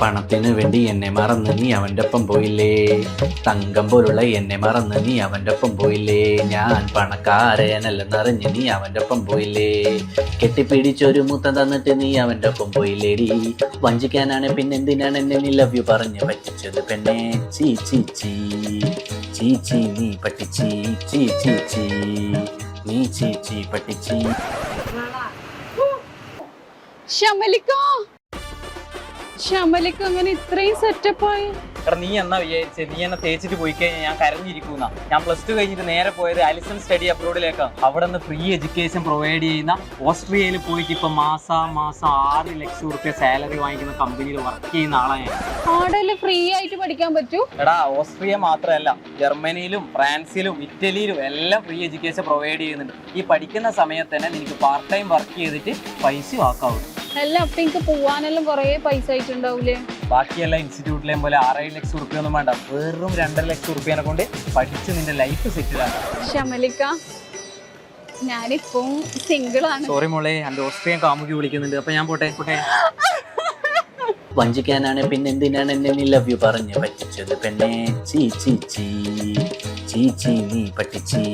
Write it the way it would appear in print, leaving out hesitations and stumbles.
പണത്തിന് വേണ്ടി എന്നെ മറന്ന് നീ അവൻ്റെ ഒപ്പം പോയില്ലേ, തങ്കം പോലുള്ള എന്നെ മറന്ന് നീ അവൻ്റെ ഒപ്പം പോയില്ലേ, ഞാൻ പണക്കാരനല്ലെന്നറിഞ്ഞ് നീ അവൻ്റെ ഒപ്പം പോയില്ലേ, കെട്ടിപ്പിടിച്ചൊരു മുത്തം തന്നിട്ട് നീ അവൻ്റെ ഒപ്പം പോയില്ലേടി, വഞ്ചിക്കാനാണ് പിന്നെന്തിനാണ് എന്നെ നീ ലവ് യു പറഞ്ഞ് പറ്റിച്ചത് പെണ്ണെ, ചീ ചീ ചീ ചീ ചീ നീ പട്ടിച്ചീ, ചീ ചീ ചീ നീ ചീ ചീ പട്ടിച്ചീ. ശമലിക്ക് അങ്ങനെ ഇത്രയും സെറ്റപ്പായി? എടാ നീ എന്നാ വിചാരിച്ചേ, നീ എന്നെ തേച്ചിട്ട് പോയി കഴിഞ്ഞാൽ ഞാൻ കരഞ്ഞിരിക്കുന്ന. ഞാൻ പ്ലസ് ടു കഴിഞ്ഞിട്ട് നേരെ പോയത് അലിസൺ സ്റ്റഡി അബ്രോഡിലേക്കാണ്. അവിടെ നിന്ന് ഫ്രീ എഡ്യൂക്കേഷൻ പ്രൊവൈഡ് ചെയ്യുന്ന ഓസ്ട്രിയയിൽ പോയിട്ട് ഇപ്പൊ മാസം 6 ലക്ഷം റുപ്യ സാലറി വാങ്ങിക്കുന്ന കമ്പനിയിൽ വർക്ക് ചെയ്യുന്ന ആളാണ് ഞാൻ. അവിടെ ഫ്രീ ആയിട്ട് പഠിക്കാൻ പറ്റൂ? എടാ ഓസ്ട്രിയ മാത്രമല്ല, ജർമ്മനിയിലും ഫ്രാൻസിലും ഇറ്റലിയിലും എല്ലാം ഫ്രീ എഡ്യൂക്കേഷൻ പ്രൊവൈഡ് ചെയ്യുന്നുണ്ട്. ഈ പഠിക്കുന്ന സമയത്ത് തന്നെ നിനക്ക് പാർട്ട് ടൈം വർക്ക് ചെയ്തിട്ട് പൈസ ആക്കാവും. അല്ല അപ്പൊ എനിക്ക് പോവാനെല്ലാം കൊറേ പൈസ ആയിട്ടുണ്ടാവൂലേ? ബാക്കിയെല്ലാം ഇൻസ്റ്റിറ്റ്യൂട്ടിലേയും പോലെ 6-7 ലക്ഷം റുപ്യ ഒന്നും വേണ്ട, വെറും 2 ലക്ഷം റുപ്യനെ കൊണ്ട് പഠിച്ച് നിന്റെ ലൈഫ് സെറ്റിൽ ആക്കാം. ശമലിക്ക, ഞാനിപ്പം സിംഗിൾ ആണ്. സോറി മോളെ, എന്റെ ഓസ്ട്രിയൻ കാമുകി വിളിക്കുന്നുണ്ട്. അപ്പൊ ഞാൻ പോട്ടെ. വഞ്ചിക്കാനാണ് പിന്നെന്തിനാണ് എന്നെ നീ ലവ് യു പറഞ്ഞ് പറ്റിച്ചത് പെണ്ണെ, ചീ ചീ ചീ ചീ ചീ നീ പട്ടിച്ചീ.